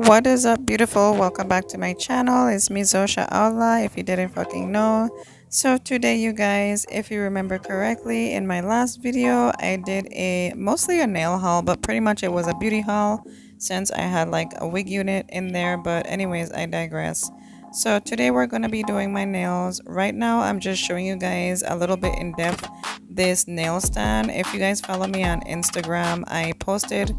What is up, beautiful? Welcome back to my channel. It's me, Zosha Allah, if you didn't fucking know. So today, you guys, if you remember correctly, in my last video I did mostly a nail haul, but pretty much it was a beauty haul since I had like a wig unit in there. But anyways, I digress. So today we're going to be doing my nails. Right now I'm just showing you guys a little bit in depth this nail stand. If you guys follow me on Instagram, I posted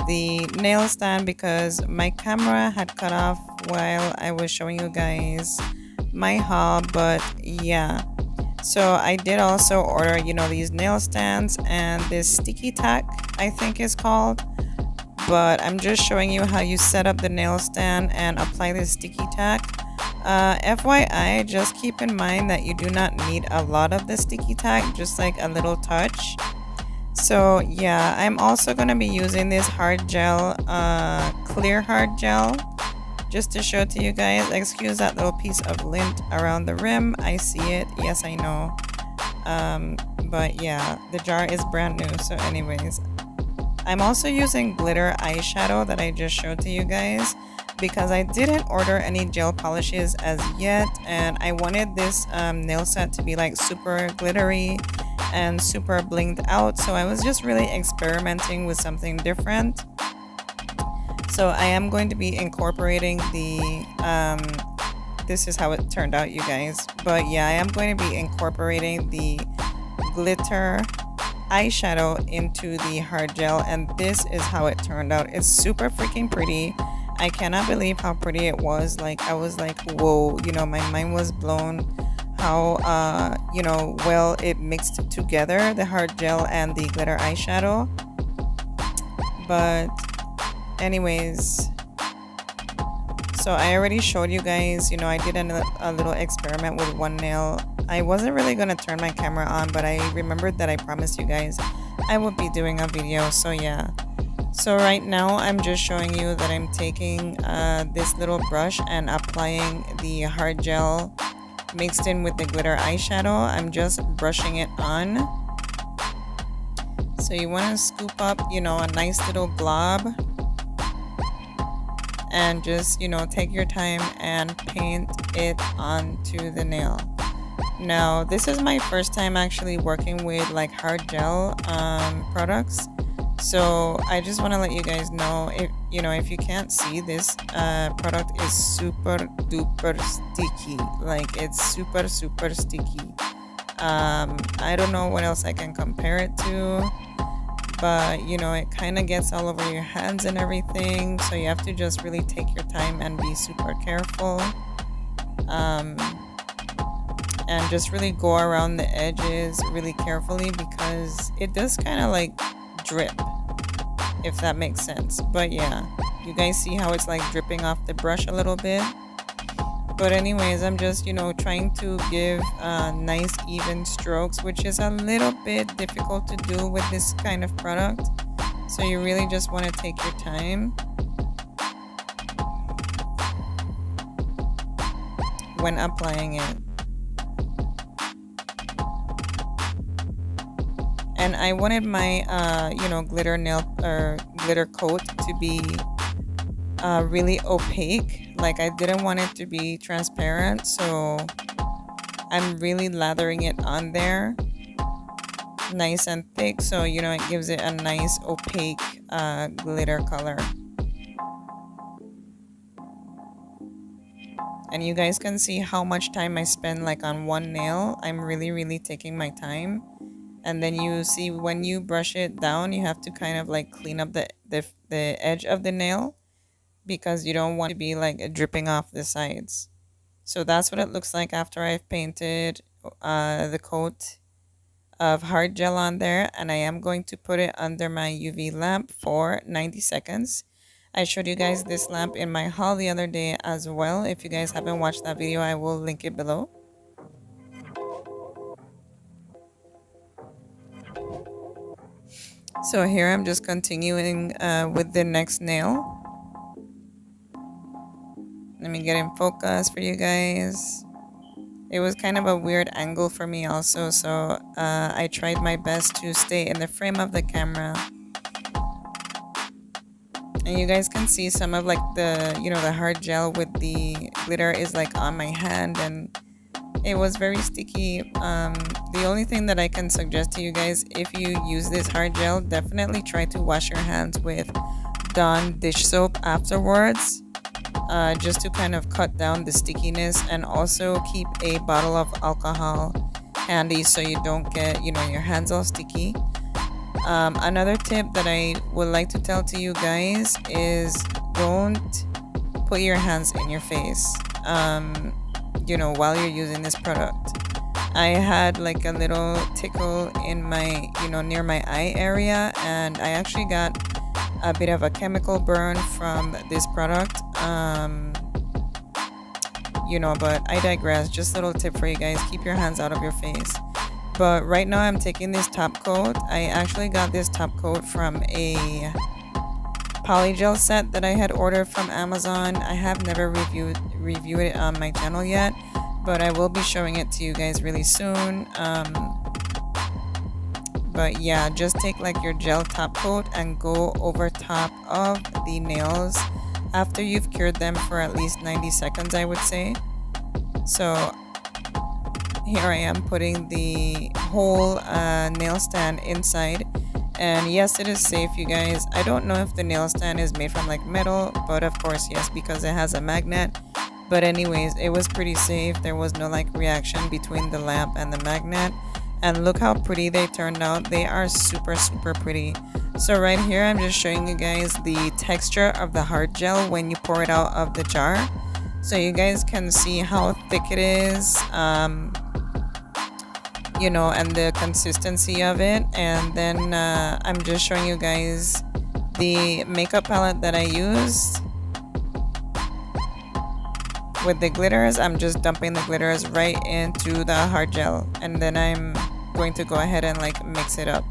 the nail stand because my camera had cut off while I was showing you guys my haul. But yeah, so I did also order, these nail stands and this sticky tack, I think is called. But I'm just showing you how you set up the nail stand and apply this sticky tack. FYI, just keep in mind that you do not need a lot of the sticky tack, just like a little touch. So yeah, I'm also going to be using this hard gel, clear hard gel, just to show to you guys. Excuse that little piece of lint around the rim. I see it. Yes, I know. But yeah, the jar is brand new. So anyways, I'm also using glitter eyeshadow that I just showed to you guys because I didn't order any gel polishes as yet, and I wanted this nail set to be like super glittery and super blinged out. So I was just really experimenting with something different. So I am going to be incorporating the this is how it turned out, you guys. But yeah, I am going to be incorporating the glitter eyeshadow into the hard gel, and this is how it turned out. It's super freaking pretty. I cannot believe how pretty it was. Like, I was like, whoa, my mind was blown how well it mixed together, the hard gel and the glitter eyeshadow. But anyways, so I already showed you guys, I did a little experiment with one nail. I wasn't really gonna turn my camera on, but I remembered that I promised you guys I would be doing a video. So yeah, so right now I'm just showing you that I'm taking this little brush and applying the hard gel mixed in with the glitter eyeshadow. I'm just brushing it on. So you want to scoop up, a nice little blob, and just, take your time and paint it onto the nail. Now, this is my first time actually working with like hard gel products. So I just want to let you guys know, if you can't see, this product is super duper sticky. Like, it's super sticky. I don't know what else I can compare it to, but it kind of gets all over your hands and everything. So you have to just really take your time and be super careful. And just really go around the edges really carefully, because it does kind of like drip, if that makes sense. But yeah, you guys see how it's like dripping off the brush a little bit. But anyways, I'm just trying to give nice even strokes, which is a little bit difficult to do with this kind of product. So you really just want to take your time when applying it. And I wanted my glitter nail or glitter coat to be really opaque. Like, I didn't want it to be transparent, so I'm really lathering it on there nice and thick, so it gives it a nice opaque glitter color. And you guys can see how much time I spend like on one nail. I'm really taking my time. And then you see when you brush it down, you have to kind of like clean up the edge of the nail, because you don't want to be like dripping off the sides. So that's what it looks like after I've painted the coat of hard gel on there. And I am going to put it under my UV lamp for 90 seconds. I showed you guys this lamp in my haul the other day as well. If you guys haven't watched that video, I will link it below. So here I'm just continuing with the next nail. Let me get in focus for you guys. It was kind of a weird angle for me also, so I tried my best to stay in the frame of the camera. And you guys can see some of like the, the hard gel with the glitter is like on my hand, and it was very sticky. The only thing that I can suggest to you guys, if you use this hard gel, definitely try to wash your hands with Dawn dish soap afterwards, just to kind of cut down the stickiness, and also keep a bottle of alcohol handy so you don't get, your hands all sticky. Another tip that I would like to tell to you guys is don't put your hands in your face, while you're using this product. I had like a little tickle in my, near my eye area, and I actually got a bit of a chemical burn from this product. But I digress. Just a little tip for you guys: keep your hands out of your face. But right now I'm taking this top coat. I actually got this top coat from a polygel set that I had ordered from Amazon. I have never reviewed it on my channel yet, but I will be showing it to you guys really soon. But yeah, just take like your gel top coat and go over top of the nails after you've cured them for at least 90 seconds, I would say. So here I am putting the whole nail stand inside, and yes, it is safe, you guys. I don't know if the nail stand is made from like metal, but of course yes, because it has a magnet. But anyways, it was pretty safe. There was no like reaction between the lamp and the magnet, and look how pretty they turned out. They are super pretty. So right here I'm just showing you guys the texture of the hard gel when you pour it out of the jar, so you guys can see how thick it is, and the consistency of it. And then I'm just showing you guys the makeup palette that I used with the glitters. I'm just dumping the glitters right into the hard gel, and then I'm going to go ahead and like mix it up.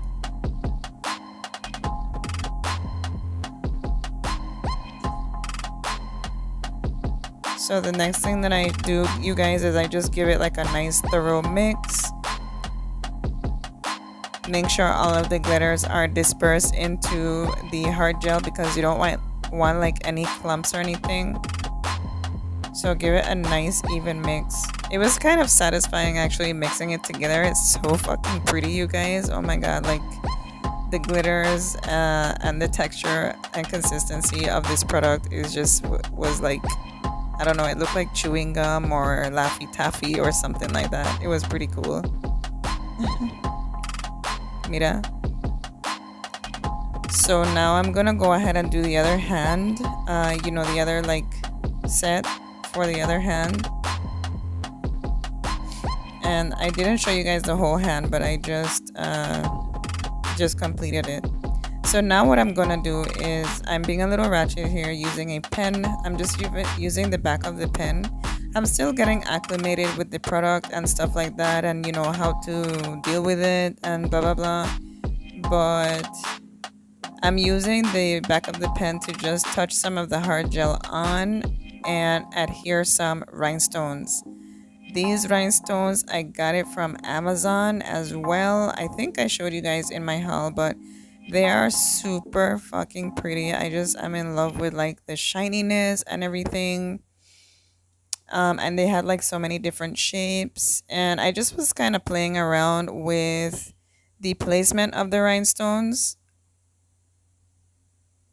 So the next thing that I do, you guys, is I just give it like a nice thorough mix. Make sure all of the glitters are dispersed into the hard gel, because you don't want like any clumps or anything. So give it a nice even mix. It was kind of satisfying actually mixing it together. It's so fucking pretty, you guys. Oh my god, like the glitters and the texture and consistency of this product is just was like, I don't know, it looked like chewing gum or Laffy Taffy or something like that. It was pretty cool. Mira. So now I'm gonna go ahead and do the other hand, the other like set for the other hand. And I didn't show you guys the whole hand, but I just completed it. So now what I'm gonna do is, I'm being a little ratchet here using a pen. I'm just using the back of the pen. I'm still getting acclimated with the product and stuff like that, and how to deal with it and blah blah blah. But I'm using the back of the pen to just touch some of the hard gel on and adhere some rhinestones. These rhinestones, I got it from Amazon as well. I think I showed you guys in my haul, but they are super fucking pretty. I'm in love with like the shininess and everything. And they had like so many different shapes, and I just was kind of playing around with the placement of the rhinestones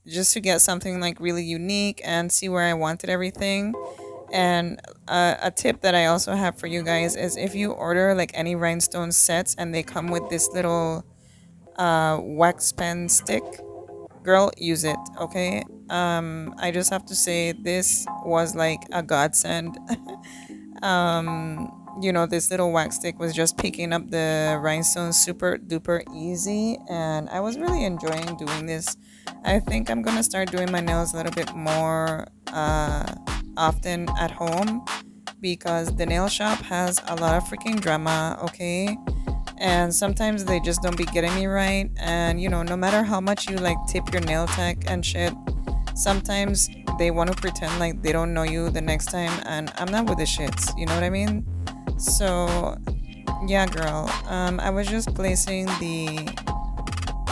just to get something like really unique and see where I wanted everything. And a tip that I also have for you guys is, if you order like any rhinestone sets and they come with this little wax pen stick, girl, use it, okay? I just have to say, this was like a godsend. This little wax stick was just picking up the rhinestones super duper easy, and I was really enjoying doing this. I think I'm gonna start doing my nails a little bit more often at home, because the nail shop has a lot of freaking drama, okay? And sometimes they just don't be getting me right. And no matter how much you like tip your nail tech and shit, sometimes they want to pretend like they don't know you the next time, and I'm not with the shits, you know what I mean? So yeah, girl, I was just placing the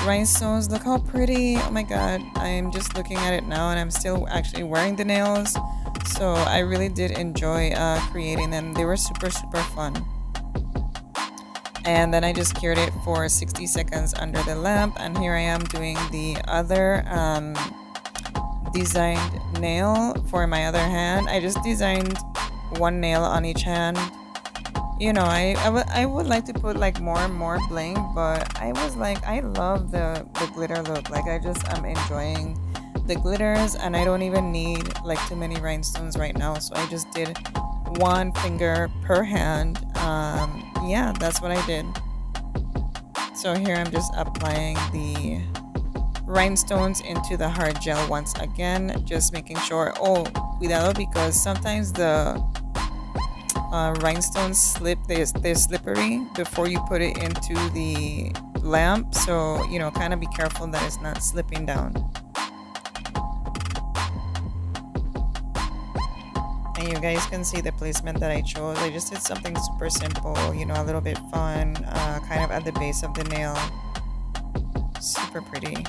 rhinestones. Look how pretty. Oh my god. I'm just looking at it now and I'm still actually wearing the nails. So I really did enjoy creating them. They were super, super fun. And then I just cured it for 60 seconds under the lamp. And here I am doing the other designed nail for my other hand. I just designed one nail on each hand. You know, I would like to put like more and more bling, but I was like, I love the glitter look. Like I just am enjoying the glitters, and I don't even need like too many rhinestones right now. So I just did one finger per hand. Yeah, that's what I did. So here I'm just applying the rhinestones into the hard gel once again, just making sure. Oh, cuidado, because sometimes the rhinestones slip. They're slippery before you put it into the lamp, so you know, kind of be careful that it's not slipping down. And you guys can see the placement that I chose. I just did something super simple, you know, a little bit fun, kind of at the base of the nail. Super pretty.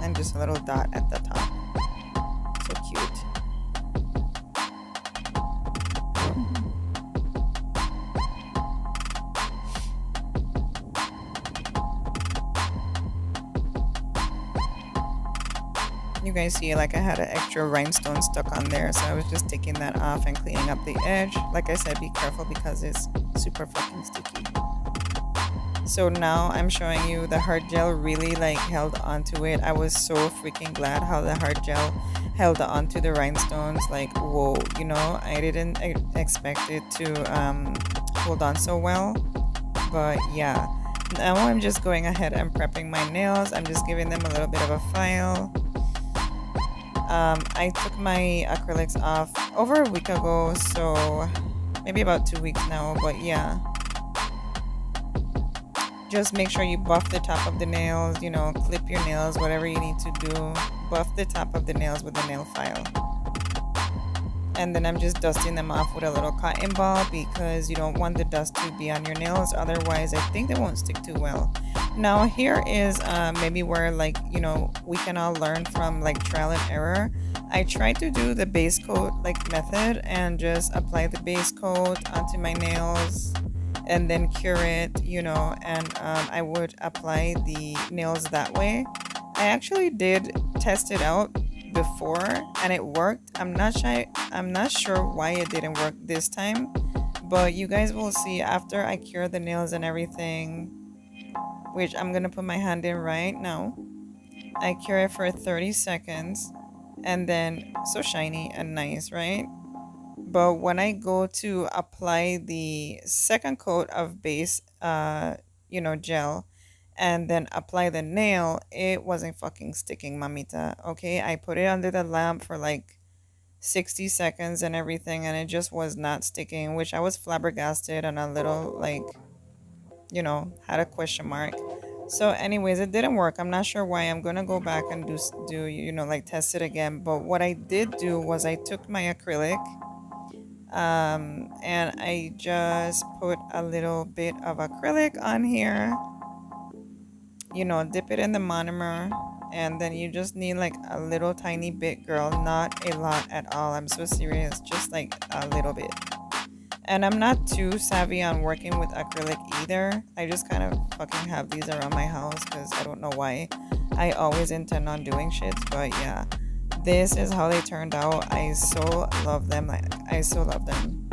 And just a little dot at the top. So cute. You guys see, like I had an extra rhinestone stuck on there, so I was just taking that off and cleaning up the edge. Like I said, be careful because it's super fucking sticky. So now I'm showing you the hard gel really like held onto it. I was so freaking glad how the hard gel held onto the rhinestones. Like, whoa, you know, I didn't expect it to hold on so well. But yeah, now I'm just going ahead and prepping my nails. I'm just giving them a little bit of a file. I took my acrylics off over a week ago, so maybe about 2 weeks now, but yeah. Just make sure you buff the top of the nails, you know, clip your nails, whatever you need to do. Buff the top of the nails with a nail file. And then I'm just dusting them off with a little cotton ball because you don't want the dust to be on your nails, otherwise I think they won't stick too well. Now here is maybe where, like, you know, we can all learn from like trial and error. I tried to do the base coat like method and just apply the base coat onto my nails and then cure it, you know, and I would apply the nails that way. I actually did test it out before and it worked. I'm not sure why it didn't work this time, but you guys will see after I cure the nails and everything, which I'm gonna put my hand in right now. I cure it for 30 seconds and then so shiny and nice, right? But when I go to apply the second coat of base you know, gel, and then apply the nail, it wasn't fucking sticking, mamita. Okay, I put it under the lamp for like 60 seconds and everything, and it just was not sticking, which I was flabbergasted and a little like, you know, had a question mark. So anyways, it didn't work. I'm not sure why. I'm gonna go back and do you know, like test it again. But what I did do was I took my acrylic and I just put a little bit of acrylic on here, you know, dip it in the monomer, and then you just need like a little tiny bit, girl, not a lot at all. I'm so serious, just like a little bit. And I'm not too savvy on working with acrylic either. I just kind of fucking have these around my house because I don't know why. I always intend on doing shit, but yeah, this is how they turned out. I so love them. I so love them.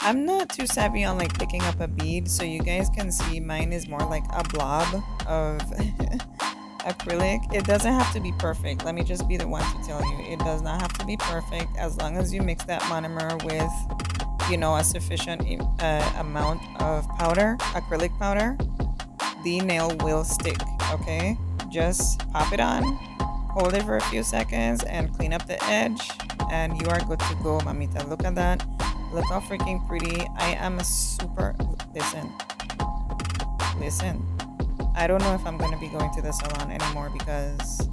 I'm not too savvy on like picking up a bead, so you guys can see mine is more like a blob of acrylic. It doesn't have to be perfect. Let me just be the one to tell you, it does not have to be perfect. As long as you mix that monomer with, you know, a sufficient amount of powder, acrylic powder, the nail will stick. Okay, just pop it on, hold it for a few seconds and clean up the edge, and you are good to go, mamita. Look at that. Look how freaking pretty. I am a super, listen, I don't know if I'm gonna be going to the salon anymore because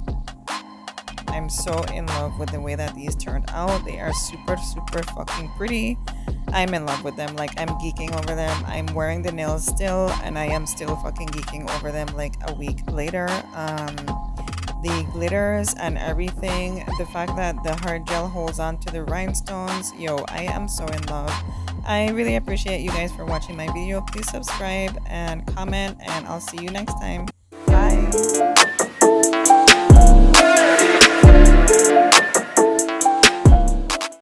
I'm so in love with the way that these turned out. They are super, super fucking pretty. I'm in love with them. Like, I'm geeking over them. I'm wearing the nails still, and I am still fucking geeking over them like a week later. The glitters and everything, the fact that the hard gel holds on to the rhinestones, yo, I am so in love. I really appreciate you guys for watching my video. Please subscribe and comment, and I'll see you next time. Bye.